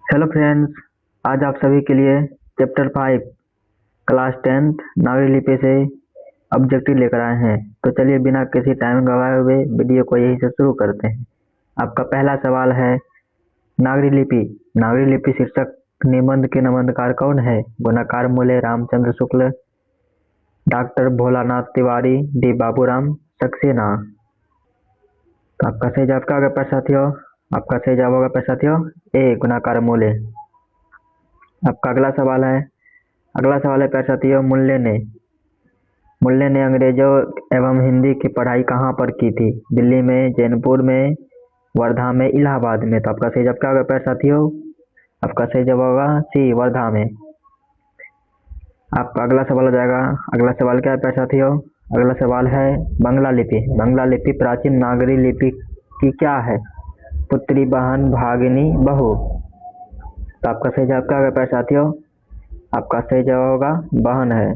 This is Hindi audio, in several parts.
Hello friends. आज आप सभी के लिए चैप्टर 5 क्लास 10th नागरी लिपि से ऑब्जेक्टिव लेकर आए हैं। तो चलिए बिना किसी टाइम गवाए हुए वीडियो को यहीं से शुरू करते हैं। आपका पहला सवाल है, नागरी लिपि। नागरी लिपि शीर्षक निबंध के निबंधकार कौन है? गुणाकार मूल्य रामचंद्र शुक्ल, डॉक्टर भोलानाथ तिवारी, डी बाबूराम सक्सेना। तो आपका सही जवाब क्या होगा प्यारे साथियों? आपका सही जवाब होगा प्यारे साथियों ए, गुणाकार मूल्य। आपका अगला सवाल है प्यारे साथियों, मूल्य ने अंग्रेजों एवं हिंदी की पढ़ाई कहाँ पर की थी? दिल्ली में, जैनपुर में, वर्धा में, इलाहाबाद में। तो आपका सही जवाब क्या होगा प्यारे साथियों? आपका सही जवाब होगा सी, वर्धा में। आपका अगला सवाल हो जाएगा। अगला सवाल क्या है प्यारे साथियों? अगला सवाल है बंगला लिपि। बंगला लिपि प्राचीन नागरी लिपि की क्या है? पुत्री, बहन, भागिनी, बहू। तो आपका सही जवाब क्या होगा प्यारे साथियों? आपका सही जवाब होगा बहन है।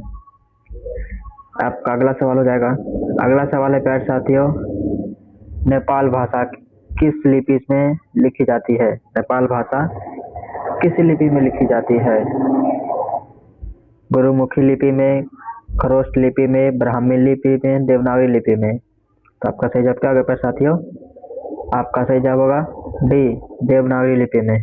आपका अगला सवाल हो जाएगा। अगला सवाल है प्यारे साथियों, नेपाल भाषा किस लिपि में लिखी जाती है? नेपाल भाषा किस लिपि में लिखी जाती है? गुरुमुखी लिपि में, खरोष्ट लिपि में, ब्राह्मी लिपि में, देवनागरी लिपि में। तो आपका सही जवाब क्या होगा प्यारे साथियों? आपका सही जवाब होगा डी, देवनागरी लिपि में।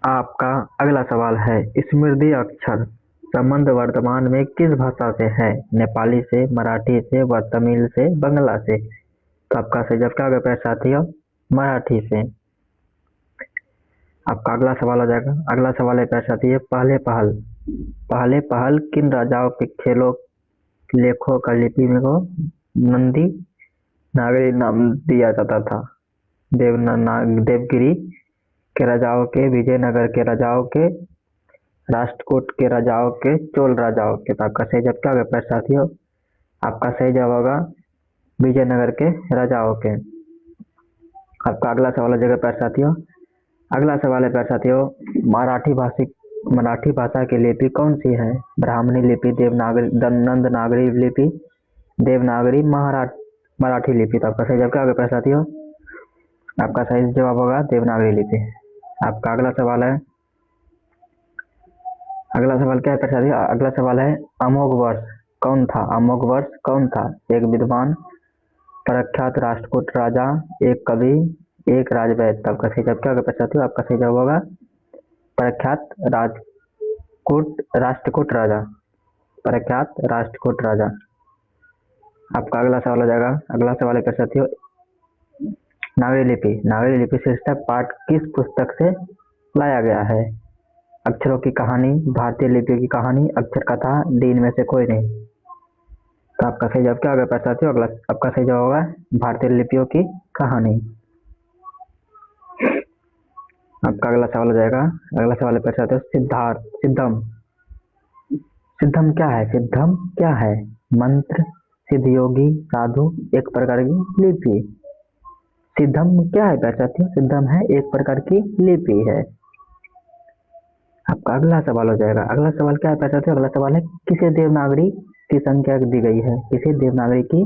आपका अगला सवाल है, स्मृति अक्षर संबंध वर्तमान में किस भाषा से है? नेपाली से, मराठी से, तमिल से, बंगला से। तो आपका सही जवाब क्या होगा प्यारे साथियों? मराठी से। आपका अगला सवाल हो जाएगा। अगला सवाल है प्यारे साथियों, पहले पहल किन राजाओं के खेलों लेखों का लिपि में को नंदी नागरी नाम दिया जाता था? देवगिरी के राजाओं के, विजयनगर के राजाओं के, राष्ट्रकूट के राजाओं के, चोल राजाओं के। तो आपका सही जवाब क्या होगा प्यारे साथियों? आपका सही जवाब होगा विजयनगर के राजाओं के। आपका अगला सवाल हो जाएगा प्यारे साथियों। अगला सवाल है प्यारे साथियों, मराठी भाषा की लिपि कौन सी है? ब्राह्मणी लिपि, देवनागरी, नंद नागरी लिपि, देवनागरी, मराठी लिपि। तो आपका सही जवाब क्या होगा प्यारे साथियों? आपका सही जवाब होगा देवनागरी लिपि। आपका अगला सवाल है। अगला सवाल क्या है प्यारे साथियों? अगला सवाल है, अमोघ वर्ष कौन था? अमोघ वर्ष कौन था? एक विद्वान, प्रख्यात राष्ट्रकूट राजा, एक कवि, एक राजवैद्य। तो आपका सही जवाब क्या होगा प्यारे साथियों? आपका सही जवाब होगा प्रख्यात राष्ट्रकूट राजा। प्रख्यात राष्ट्रकूट राजा। आपका अगला सवाल हो जाएगा। अगला सवाल है प्यारे साथियों, नागरी लिपि शीर्षक पाठ किस पुस्तक से लाया गया है? अक्षरों की कहानी, भारतीय लिपि की कहानी, अक्षर कथा, डी इनमें से कोई नहीं। तो आपका सही जवाब क्या होगा प्यारे साथियों? आपका सही जवाब होगा भारतीय लिपियों की कहानी। आपका अगला सवाल हो जाएगा। अगला सवाल है प्यारे साथियों, सिद्धम क्या है? मंत्र, सिद्ध योगी, साधु, एक प्रकार की लिपि। सिद्धम क्या है प्यारे साथियों? सिद्धम है एक प्रकार की लिपि है। आपका अगला सवाल हो जाएगा। अगला सवाल क्या है प्यारे साथियों? अगला सवाल है, किसे देवनागरी की संख्या दी गई है? किसे देवनागरी की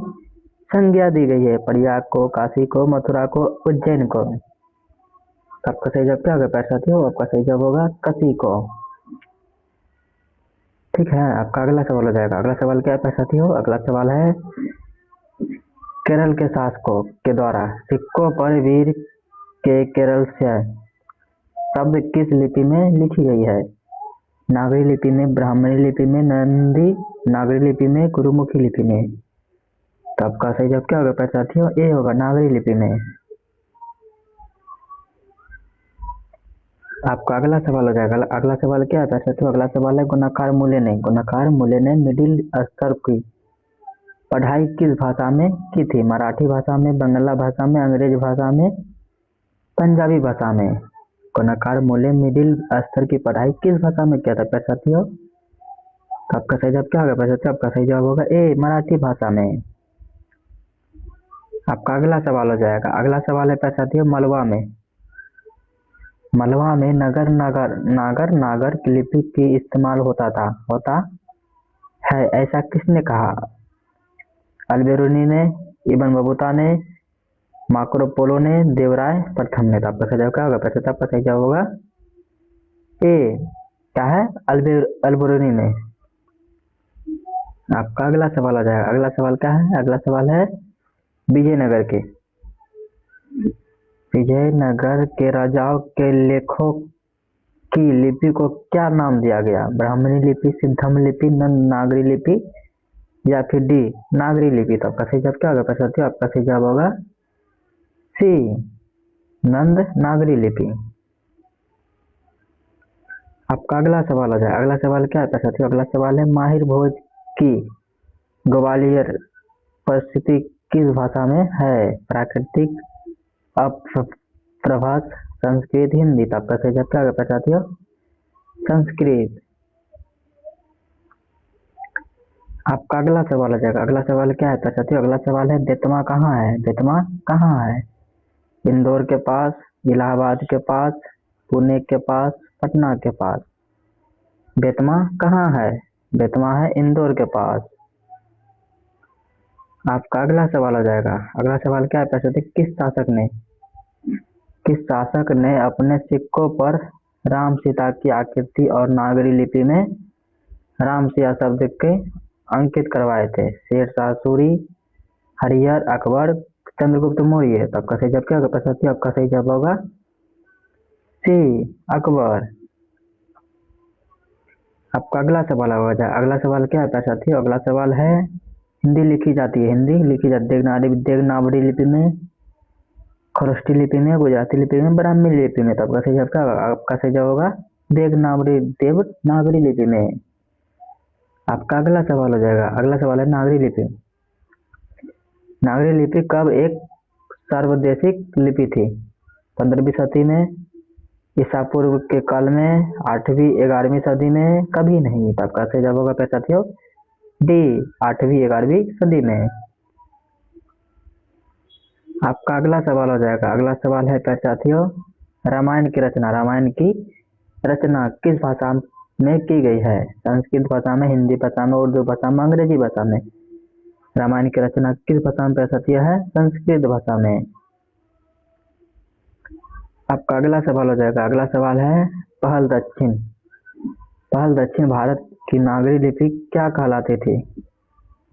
संज्ञा दी गई है? प्रयाग को, काशी को, मथुरा को, उज्जैन को। आपका सही जवाब क्या होगा प्यारे साथियों? आपका सही जवाब होगा काशी को। ठीक है। आपका अगला सवाल हो जाएगा। अगला सवाल क्या है प्यारे साथियों? अगला सवाल है, केरल के शासकों के द्वारा सिक्कों पर वीर के केरल से शब्द किस लिपि में लिखी गई है? नागरी लिपि में, ब्राह्मणी लिपि में, नंदी नागरी लिपि में, गुरुमुखी लिपि में। तो आपका सही जवाब क्या होगा प्यारे साथियों? ए होगा नागरी लिपि में। आपका अगला सवाल हो जाएगा। अगला सवाल क्या है प्यारे साथियों? अगला सवाल है, गुणाकार मूल्य ने मिडिल स्तर की पढ़ाई किस भाषा में की थी? मराठी भाषा में, बंगला भाषा में, अंग्रेजी भाषा में, पंजाबी भाषा में। गुणाकार मूल्य मिडिल स्तर की पढ़ाई किस भाषा में किया था प्यारे साथियों? तो आपका सही जवाब क्या होगा प्यारे साथियों? आपका सही जवाब होगा ए, मराठी भाषा में। आपका अगला सवाल हो जाएगा। अगला सवाल है प्यारे साथियों, मलवा में नागर लिपि की इस्तेमाल होता है, ऐसा किसने कहा? अलबेरुनी ने, इब्न बतूता ने, मार्को पोलो ने, देवराय प्रथम ने। तो आपका सही जवाब क्या होगा? पैसा आपका सही जवाब होगा ए, क्या है, अल्बेरोनी ने। आपका अगला सवाल आ जाएगा। अगला सवाल क्या है? अगला सवाल है विजयनगर के। विजयनगर के राजाओं के लेखों की लिपि को क्या नाम दिया गया? ब्राह्मणी लिपि, सिद्धम लिपि, नंद नागरी लिपि या फिर डी नागरी लिपि। तो आपका सही जवाब क्या होगा? प्रसाद आपका सही जवाब होगा सी, नंद नागरी लिपि। आपका अगला सवाल आ जाए। अगला सवाल क्या है प्रसाद? अगला सवाल है माहिर भोज की ग्वालियर परिस्थिति किस भाषा में है? प्राकृतिक, अपप्रभाष, संस्कृत, हिंदी। तो आपका सही जवाब क्या होगा प्रसाद? संस्कृत। आपका अगला सवाल आ जाएगा। अगला सवाल क्या है प्रसाद? अगला सवाल है बेतमा कहाँ है? बेतमा कहाँ है? इंदौर के पास, इलाहाबाद के पास, पुणे के पास, पटना के पास। बेतमा कहाँ है? बेतमा है इंदौर के पास। आपका अगला सवाल आ जाएगा। अगला सवाल क्या है प्रसाद? किस शासक ने अपने सिक्कों पर राम सीता की आकृति और नागरी लिपि में राम सिया शब्द के अंकित करवाए थे? शेरशाह सूरी, हरिहर, अकबर, चंद्रगुप्त मौर्य। तो आपका सही जवाब क्या होगा प्रसाद? आपका सही जवाब होगा सी, अकबर। आपका अगला सवाल आ जाए। अगला सवाल क्या है प्रसाद? अगला सवाल है हिंदी लिखी जाती है, हिंदी लिखी जाती है देवनागरी लिपि में, खरोष्टी लिपि में, गुजराती लिपि में, ब्राह्मी लिपि में। तो आपका सही जवाब क्या होगा? आपका सही जवाब होगा देवनागरी लिपि में। आपका अगला सवाल हो जाएगा। अगला सवाल है नागरी लिपि। नागरी लिपि कब एक सार्वदेशिक लिपि थी? 15वीं सदी में, ईसा पूर्व के काल में, 8वीं 11वीं सदी में, कभी नहीं। तो आपका सही जवाब होगा साथियों डी, 8वीं 11वीं सदी में। आपका अगला सवाल हो जाएगा। अगला सवाल है साथियों रामायण की रचना। रामायण की रचना किस भाषा में की गई है? संस्कृत भाषा में, हिंदी भाषा में, उर्दू भाषा में, अंग्रेजी भाषा में। रामायण की रचना किस भाषा में साथियों है? संस्कृत भाषा में। आपका अगला सवाल हो जाएगा। अगला सवाल है पहल दक्षिण। पहल दक्षिण भारत की नागरी लिपि क्या कहलाती थी?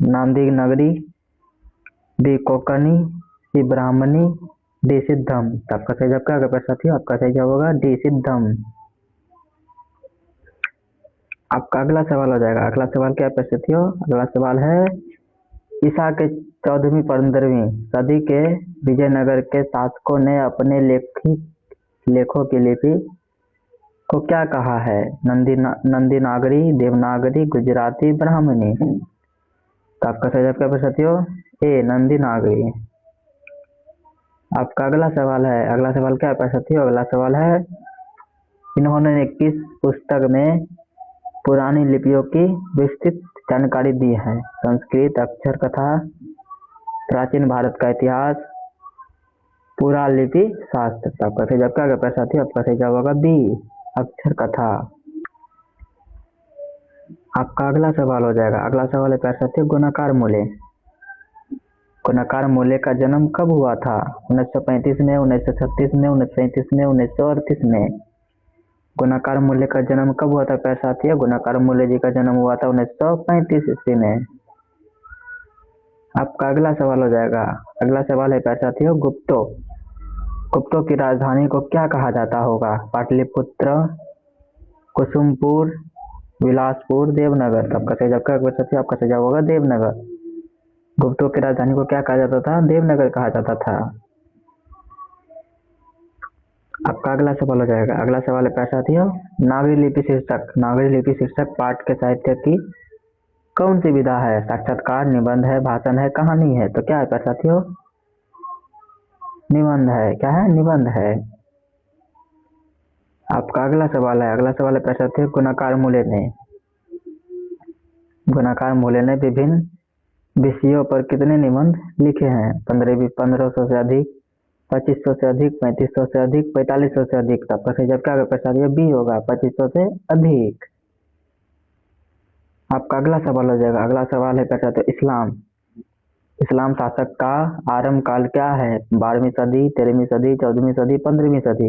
नांदी नगरी, डी कोंकणी, सी ब्राह्मणी, डी सिद्धम। आपका सही जवाब क्या होगा साथियों? आपका सही जवाब होगा डी सिद्धम। आपका अगला सवाल हो जाएगा। अगला सवाल क्या है साथियों? अगला सवाल है ईसा के 14वीं 15वीं सदी के विजयनगर के शासकों ने अपने लेखों की लिपि को क्या कहा है? नंदी नागरी, देवनागरी, गुजराती, ब्राह्मणी। तो आपका सही जवाब क्या है साथियों? ए, नंदी नागरी। आपका अगला सवाल है। अगला सवाल क्या है साथियों? अगला सवाल है इन्होंने किस पुस्तक में पुरानी लिपियों की विस्तृत जानकारी दी है? संस्कृत, अक्षर कथा, प्राचीन भारत का इतिहास, पुरालिपि शास्त्र। तो आपका सही जवाब क्या होगा साथियों? आपका सही जवाब होगा बी, अक्षर कथा। आपका अगला सवाल हो जाएगा। अगला सवाल है साथियों गुणाकार मूल्य। गुणाकार मूल्य का जन्म कब हुआ था? 1935 में, 1936 में, 1937 में, 1938 में। गुणाकार मूल्य का जन्म कब हुआ था साथियों? गुणाकार मूल्य जी का जन्म हुआ था 1935 ईस्वी में। आपका अगला सवाल हो जाएगा। अगला सवाल है साथियों गुप्तों। गुप्तों की राजधानी को क्या कहा जाता होगा? पाटलिपुत्र, कुसुमपुर, बिलासपुर, देवनगर। तो आपका सही जवाब क्या होगा साथियों? आपका सही जवाब होगा देवनगर। गुप्तों की राजधानी को क्या कहा जाता था? देवनगर कहा जाता था। आपका अगला सवाल हो जाएगा। अगला सवाल है साथियों नागरी लिपि शीर्षक। नागरी लिपि शीर्षक पाठ के साहित्य की कौन सी विधा है? साक्षात्कार, निबंध है, भाषण है, कहानी है। तो क्या है साथियों? निबंध है। क्या है? निबंध है। आपका अगला सवाल है। अगला सवाल है साथियों गुणाकार मूल्य ने विभिन्न विषयों पर कितने निबंध लिखे हैं? 1500 से अधिक, 2500 से अधिक, 3500 से अधिक, 4500 से अधिक। आपका सही जवाब क्या होगा साथियों? बी होगा, 2500 से अधिक। आपका अगला सवाल हो जाएगा। अगला सवाल है साथियों इस्लाम। इस्लाम शासक का आरंभ काल क्या है? 12वीं सदी, 13वीं सदी, 14वीं सदी, 15वीं सदी।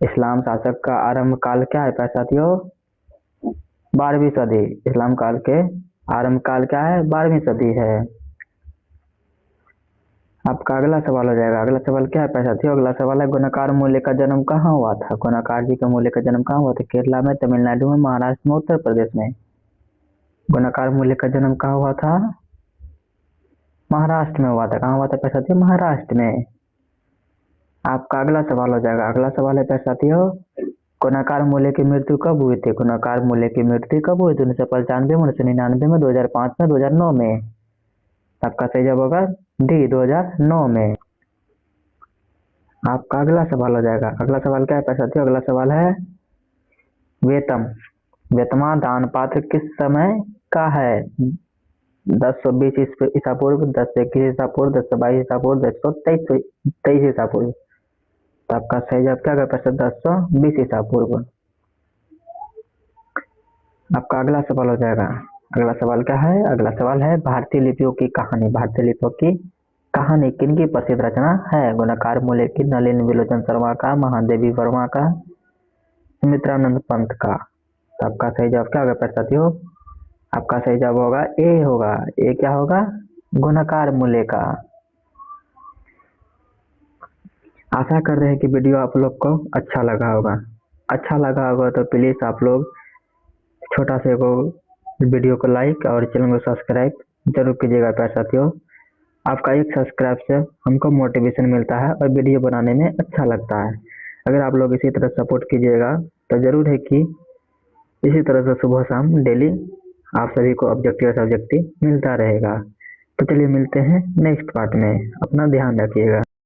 इस्लाम शासक का आरंभ काल क्या है प्यारे साथियों? 12वीं सदी। इस्लाम काल के आरंभ काल क्या है? 12वीं सदी है। आपका अगला सवाल हो जाएगा। अगला सवाल क्या है प्यारे साथियों? अगला सवाल है गुणाकार मूल्य का जन्म कहाँ हुआ था? गुणाकार जी का मूल्य का जन्म कहाँ हुआ था? केरला में, तमिलनाडु में, महाराष्ट्र में, उत्तर प्रदेश में। गुणाकार मूल्य का जन्म कहाँ हुआ था? महाराष्ट्र में हुआ था। कहाँ हुआ था प्यारे साथियों? महाराष्ट्र में। आपका अगला सवाल हो जाएगा। अगला सवाल है प्यारे साथियों, गुणाकार मूल्य की मृत्यु कब हुई थी? गुणाकार मूल्य की मृत्यु कब हुई थी? 1995 में, 1999 में, 2005 में, 2009 में। आपका सही जवाब होगा डी, 2009 में। आपका अगला सवाल हो जाएगा। अगला सवाल क्या है प्यारे साथियों? अगला सवाल है वेतम। वेतमा दान पात्र किस समय का है? 1020 ईसा पूर्व, 1021 ईसा पूर्व, 1022 ईसा पूर्व, 1023 ईसा पूर्व। तो आपका सही जवाब क्या होगा प्यारे? 1020 ईसा पूर्व। आपका अगला सवाल हो जाएगा। अगला सवाल क्या है? अगला सवाल है भारतीय लिपियों की कहानी। भारतीय लिपियों की कहानी किनकी प्रसिद्ध रचना है? गुणाकार मूल्य की, नलिन विलोचन शर्मा का, महादेवी वर्मा का, सुमित्रानंद पंत का। तो आपका सही जवाब क्या होगा प्यारे साथियों? आपका सही जवाब होगा ए होगा। ए क्या होगा? गुणाकार मूल्य का। आशा कर रहे हैं कि वीडियो आप लोग को अच्छा लगा होगा। अच्छा लगा होगा तो प्लीज आप लोग छोटा से को वीडियो को लाइक और चैनल को सब्सक्राइब जरूर कीजिएगा प्यारे साथियों। आपका एक सब्सक्राइब से हमको मोटिवेशन मिलता है और वीडियो बनाने में अच्छा लगता है। अगर आप लोग इसी तरह सपोर्ट कीजिएगा तो जरूर है कि इसी तरह से सुबह शाम डेली आप सभी को ऑब्जेक्टिव सब्जेक्टिव मिलता रहेगा। तो चलिए मिलते हैं नेक्स्ट पार्ट में। अपना ध्यान रखिएगा।